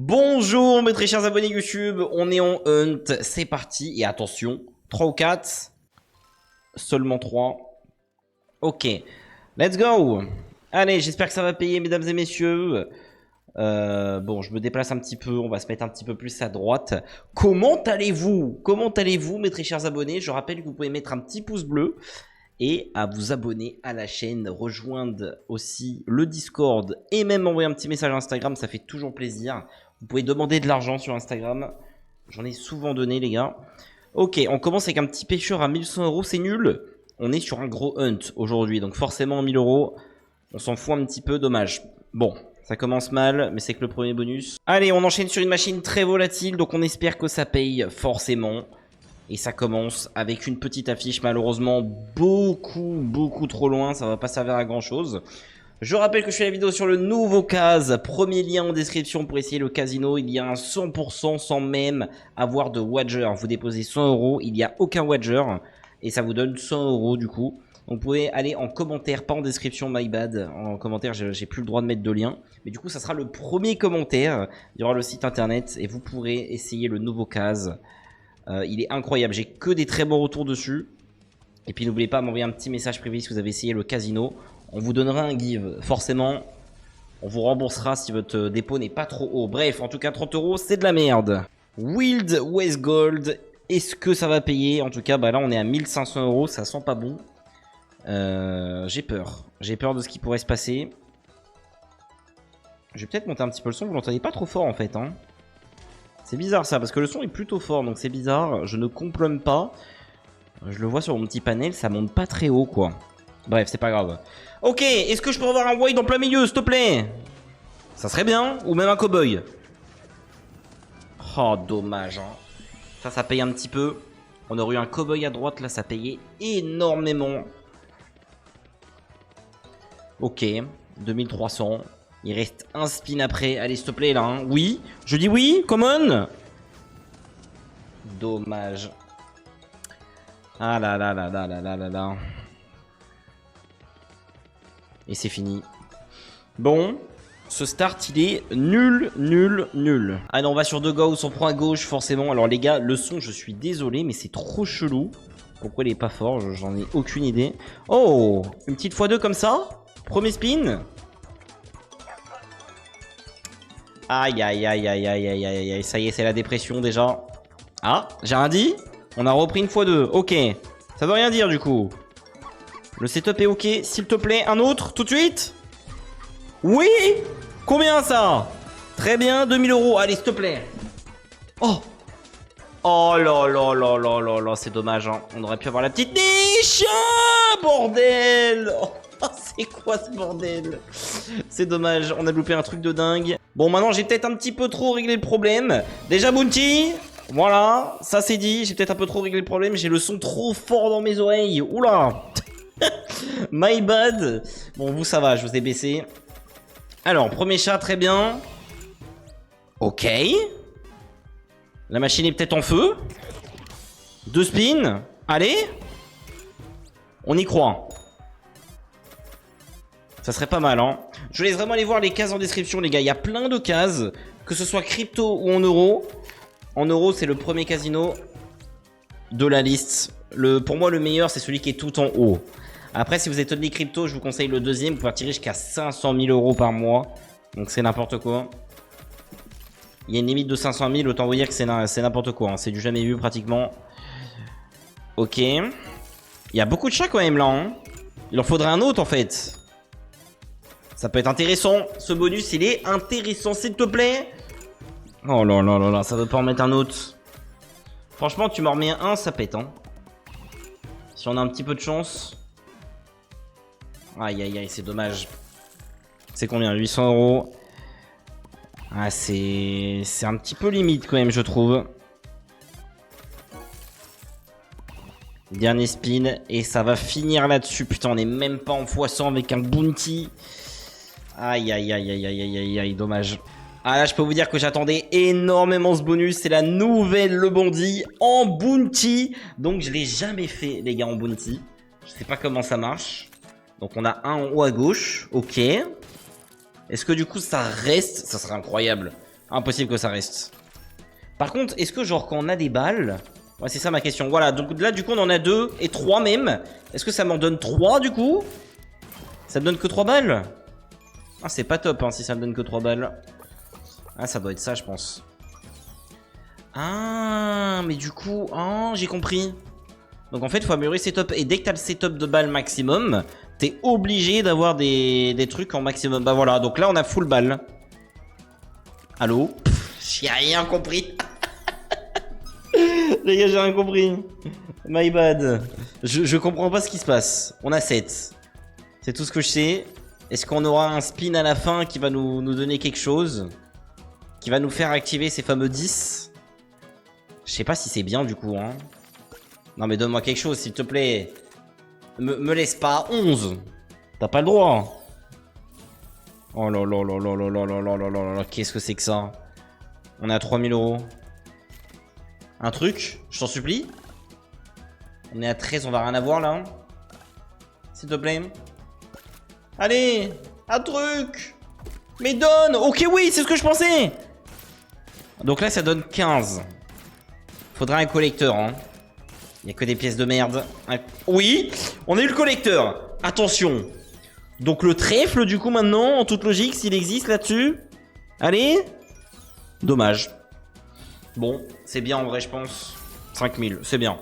Bonjour mes très chers abonnés YouTube, on est en hunt, c'est parti, et attention, 3 ou 4, seulement 3, ok, let's go. Allez, j'espère que ça va payer mesdames et messieurs. Bon, je me déplace un petit peu, on va se mettre un petit peu plus à droite. Comment allez-vous mes très chers abonnés? Je rappelle que vous pouvez mettre un petit pouce bleu et à vous abonner à la chaîne, rejoindre aussi le Discord et même envoyer un petit message à Instagram, ça fait toujours plaisir. Vous pouvez demander de l'argent sur Instagram, j'en ai souvent donné les gars. Ok, on commence avec un petit pêcheur à 1100 euros, c'est nul. On est sur un gros hunt aujourd'hui, donc forcément 1000 euros, on s'en fout un petit peu, dommage. Bon, ça commence mal, mais c'est que le premier bonus. Allez, on enchaîne sur une machine très volatile, donc on espère que ça paye forcément. Et ça commence avec une petite affiche, malheureusement beaucoup trop loin, ça va pas servir à grand chose. Je rappelle que je fais la vidéo sur le nouveau CAS, premier lien en description pour essayer le casino, il y a un 100% sans même avoir de wager. Vous déposez 100 euros, il n'y a aucun wager, et ça vous donne 100 euros du coup. Donc vous pouvez aller en commentaire, pas en description, my bad. En commentaire, j'ai plus le droit de mettre de lien. Mais du coup, ça sera le premier commentaire. Il y aura le site internet et vous pourrez essayer le nouveau CAS. Il est incroyable, j'ai que des très bons retours dessus. Et puis n'oubliez pas de m'envoyer un petit message privé si vous avez essayé le casino. On vous donnera un give, forcément. On vous remboursera si votre dépôt n'est pas trop haut. Bref, en tout cas 30 euros, c'est de la merde. Wild West Gold, est-ce que ça va payer? En tout cas, bah là on est à 1500 euros, ça sent pas bon. J'ai peur de ce qui pourrait se passer. Je vais peut-être monter un petit peu le son, vous l'entendez pas trop fort en fait hein. C'est bizarre ça, parce que le son est plutôt fort, donc c'est bizarre, je ne complôme pas. Je le vois sur mon petit panel, ça monte pas très haut quoi. Bref, c'est pas grave. Ok, est-ce que je peux avoir un wide en plein milieu, s'il te plaît? Ça serait bien, ou même un cow-boy. Oh, dommage hein. Ça paye un petit peu. On aurait eu un cow-boy à droite, là ça payait énormément. Ok, 2300. Il reste un spin après. Allez, s'il te plaît, là. Hein. Oui. Je dis oui. Come on. Dommage. Ah là là là là là là là là. Et c'est fini. Bon. Ce start, il est nul. Allez, on va sur deux gauss. On prend à gauche, forcément. Alors, les gars, le son, je suis désolé, mais c'est trop chelou. Pourquoi il est pas fort? J'en ai aucune idée. Oh, une petite x2 comme ça. Premier spin. Aïe aïe aïe aïe aïe aïe aïe aïe. Ça y est, c'est la dépression déjà. Ah, j'ai rien dit. On a repris une x2. Ok. Ça veut rien dire du coup. Le setup est ok. S'il te plaît, un autre tout de suite. Oui. Combien ça? Très bien, 2000 euros. Allez, s'il te plaît. Oh. Oh là là là là là là. C'est dommage. Hein. On aurait pu avoir la petite niche. Bordel. Oh. C'est quoi ce bordel? C'est dommage, on a loupé un truc de dingue. Bon, maintenant j'ai peut-être un petit peu trop réglé le problème. Déjà Bounty, voilà, ça c'est dit. J'ai peut-être un peu trop réglé le problème. J'ai le son trop fort dans mes oreilles. Oula. My bad. Bon, vous ça va, je vous ai baissé. Alors, premier chat, très bien. Ok. La machine est peut-être en feu. Deux spins. Allez. On y croit. Ça serait pas mal, hein. Je vous laisse vraiment aller voir les cases en description, les gars. Il y a plein de cases, que ce soit crypto ou en euros. En euros, c'est le premier casino de la liste. Pour moi, le meilleur, c'est celui qui est tout en haut. Après, si vous êtes only crypto, je vous conseille le deuxième. Vous pouvez tirer jusqu'à 500 000 euros par mois. Donc, c'est n'importe quoi. Il y a une limite de 500 000. Autant vous dire que c'est n'importe quoi. Hein. C'est du jamais vu, pratiquement. Ok. Il y a beaucoup de chats, quand même, là. Hein. Il en faudrait un autre, en fait. Ça peut être intéressant. Ce bonus, il est intéressant, s'il te plaît. Oh là là là là, ça veut pas en mettre un autre. Franchement, tu m'en remets un, ça pète. Hein. Si on a un petit peu de chance. Aïe aïe aïe, c'est dommage. C'est combien? 800 euros. Ah, c'est un petit peu limite quand même, je trouve. Dernier spin. Et ça va finir là-dessus. Putain, on est même pas en x100 avec un bounty. Aïe aïe aïe aïe aïe aïe aïe aïe, dommage. Ah là, je peux vous dire que j'attendais énormément ce bonus. C'est la nouvelle le bandit en bounty. Donc je l'ai jamais fait les gars en bounty. Je sais pas comment ça marche. Donc on a un en haut à gauche. Ok. Est-ce que du coup ça reste? Ça serait incroyable. Impossible que ça reste. Par contre, est-ce que genre quand on a des balles... Ouais, c'est ça ma question. Voilà, donc là du coup on en a 2 et 3 même. Est-ce que ça m'en donne 3 du coup? Ça me donne que 3 balles? Ah, c'est pas top hein, si ça me donne que 3 balles. Ah, ça doit être ça je pense. Ah, mais du coup... Oh, j'ai compris. Donc en fait, il faut améliorer le setup. Et dès que tu as le setup de balles maximum, t'es obligé d'avoir des trucs en maximum. Bah voilà, donc là on a full balle. Allô? J'ai rien compris. Les gars, j'ai rien compris. My bad. Je comprends pas ce qui se passe. On a 7. C'est tout ce que je sais. Est-ce qu'on aura un spin à la fin qui va nous donner quelque chose? Qui va nous faire activer ces fameux 10? Je sais pas si c'est bien du coup. Hein. Non mais donne-moi quelque chose s'il te plaît. Me laisse pas 11. T'as pas le droit. Oh là là là là là là là là là là. Qu'est-ce que c'est que ça? On est à 3000 €. Un truc, je t'en supplie. On est à 13, on va rien avoir là. S'il te plaît. Allez, un truc. Mais donne. Ok, oui, c'est ce que je pensais. Donc là, ça donne 15. Faudra un collecteur. Hein. Il n'y a que des pièces de merde. Oui, on a eu le collecteur. Attention. Donc le trèfle, du coup, maintenant, en toute logique, s'il existe là-dessus. Allez. Dommage. Bon, c'est bien en vrai, je pense. 5000, c'est bien.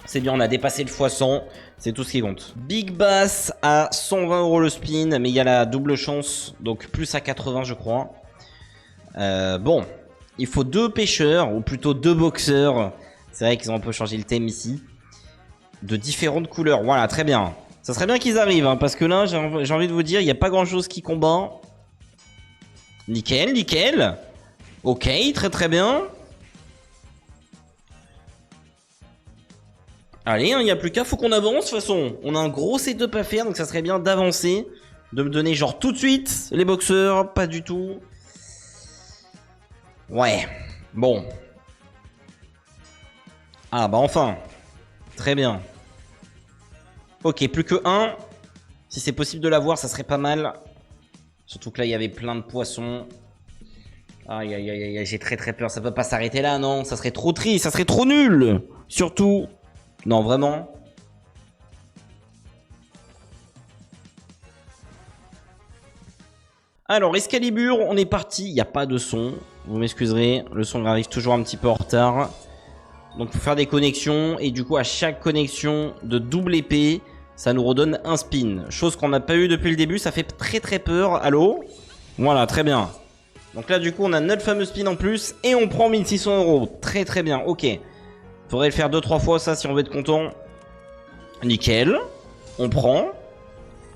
C'est bien, on a dépassé le x100. C'est tout ce qui compte. Big Bass à 120 € le spin, mais il y a la double chance. Donc plus à 80, je crois. Bon, il faut 2 pêcheurs, ou plutôt 2 boxeurs. C'est vrai qu'ils ont un peu changé le thème ici. De différentes couleurs, voilà, très bien. Ça serait bien qu'ils arrivent, hein, parce que là, j'ai envie de vous dire, il n'y a pas grand-chose qui combat. Nickel, nickel. Ok, très très bien. Allez, il n'y a plus qu'à, faut qu'on avance de toute façon. On a un gros setup à faire, donc ça serait bien d'avancer. De me donner genre tout de suite les boxeurs, pas du tout. Ouais, bon. Ah bah enfin. Très bien. Ok, plus que 1. Si c'est possible de l'avoir, ça serait pas mal. Surtout que là, il y avait plein de poissons. Aïe, aïe, aïe, aïe, j'ai très très peur. Ça peut pas s'arrêter là, non? Ça serait trop triste, ça serait trop nul. Surtout... Non, vraiment. Alors, Excalibur, on est parti. Il n'y a pas de son. Vous m'excuserez. Le son arrive toujours un petit peu en retard. Donc, il faut faire des connexions. Et du coup, à chaque connexion de double épée, ça nous redonne un spin. Chose qu'on n'a pas eu depuis le début. Ça fait très très peur. Allô? Voilà, très bien. Donc là, du coup, on a notre fameux spin en plus. Et on prend 1600 €. Très très bien. Ok. Faudrait le faire 2-3 fois ça si on veut être content. Nickel. On prend.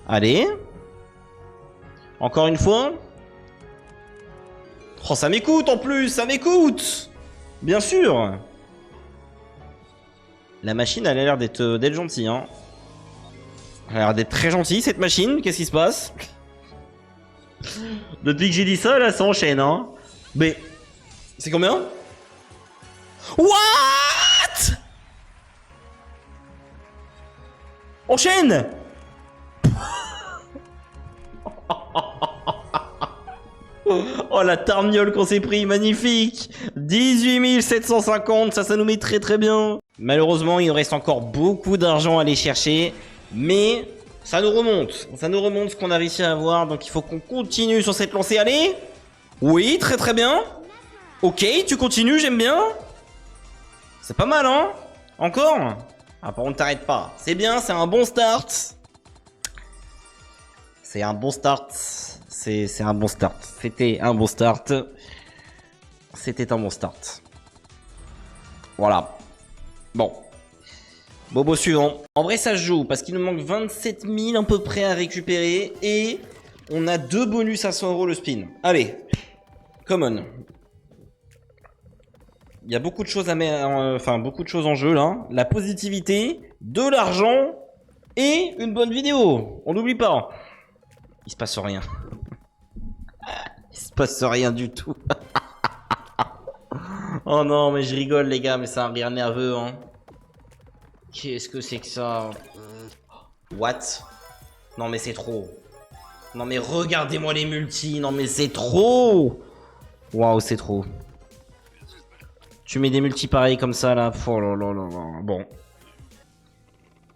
Allez. Encore une fois. Oh, ça m'écoute en plus, ça m'écoute. Bien sûr. La machine, elle a l'air d'être gentille. Hein. Elle a l'air d'être très gentille, cette machine. Qu'est-ce qui se passe? Depuis que j'ai dit ça, là, ça enchaîne. Hein. Mais... C'est combien? What? Enchaîne. Oh la tarniole qu'on s'est pris, magnifique. 18 750, ça nous met très très bien. Malheureusement, il nous reste encore beaucoup d'argent à aller chercher. Mais ça nous remonte ce qu'on a réussi à avoir. Donc il faut qu'on continue sur cette lancée. Allez. Oui, très très bien. Ok, tu continues, j'aime bien. C'est pas mal, hein. Encore. Ah, par contre, t'arrêtes pas. C'est bien, c'est un bon start. C'est un bon start. C'est un bon start. C'était un bon start. C'était un bon start. Voilà. Bon. Bobo suivant. En vrai, ça se joue parce qu'il nous manque 27 000 à peu près à récupérer. Et on a 2 bonus à 100 € le spin. Allez. Come on. Il y a beaucoup de choses à mettre, enfin beaucoup de choses en jeu là. La positivité, de l'argent et une bonne vidéo. On n'oublie pas. Il se passe rien. Il se passe rien du tout. Oh non, mais je rigole les gars, mais c'est un rire nerveux. Hein. Qu'est-ce que c'est que ça? What? Non mais c'est trop. Non mais regardez-moi les multis. Non mais c'est trop. Waouh, c'est trop. Tu mets des multi pareils comme ça là. Oh là là là là. Bon.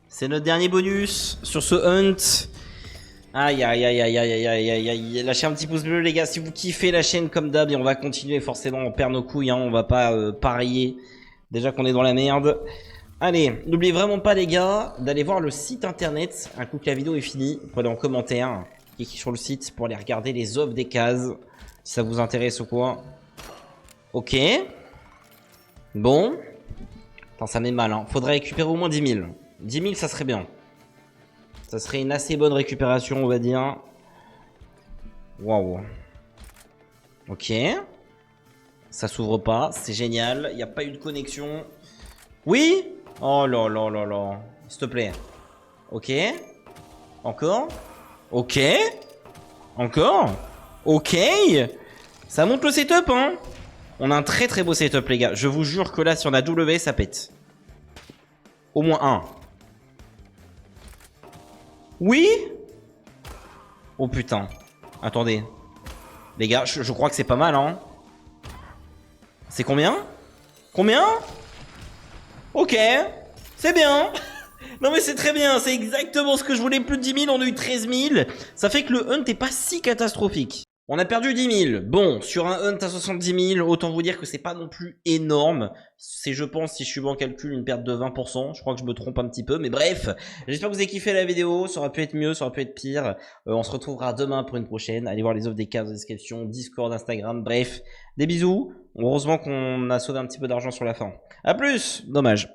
C'est notre dernier bonus sur ce hunt. Aïe aïe aïe aïe aïe aïe aïe aïe. Lâchez un petit pouce bleu les gars si vous kiffez la chaîne comme d'hab et on va continuer forcément, on perd nos couilles, hein, on va pas parier. Déjà qu'on est dans la merde. Allez, n'oubliez vraiment pas les gars d'aller voir le site internet. Un coup que la vidéo est finie, vous pouvez aller en commentaire, cliquez sur le site pour aller regarder les offres des cases. Si ça vous intéresse ou quoi. Ok. Bon. Attends, ça met mal, hein. Faudrait récupérer au moins 10 000. 10 000 ça serait bien. Ça serait une assez bonne récupération on va dire. Waouh. Ok. Ça s'ouvre pas, c'est génial. Il n'y a pas eu de connexion. Oui. Oh là là là là. S'il te plaît. Ok. Encore. Ok. Encore. Ok. Ça monte le setup, hein. On a un très très beau setup, les gars. Je vous jure que là, si on a W, ça pète. Au moins un. Oui. Oh putain. Attendez. Les gars, je crois que c'est pas mal, hein. C'est combien? Combien? Ok, c'est bien. Non mais c'est très bien, c'est exactement ce que je voulais. Plus de 10 000, on a eu 13 000. Ça fait que le hunt n'est pas si catastrophique. On a perdu 10 000. Bon, sur un hunt à 70 000, autant vous dire que c'est pas non plus énorme. C'est, je pense, si je suis bon en calcul, une perte de 20%. Je crois que je me trompe un petit peu, mais bref. J'espère que vous avez kiffé la vidéo. Ça aurait pu être mieux, ça aurait pu être pire. On se retrouvera demain pour une prochaine. Allez voir les offres des cases en description, Discord, Instagram, bref. Des bisous. Heureusement qu'on a sauvé un petit peu d'argent sur la fin. A plus. Dommage.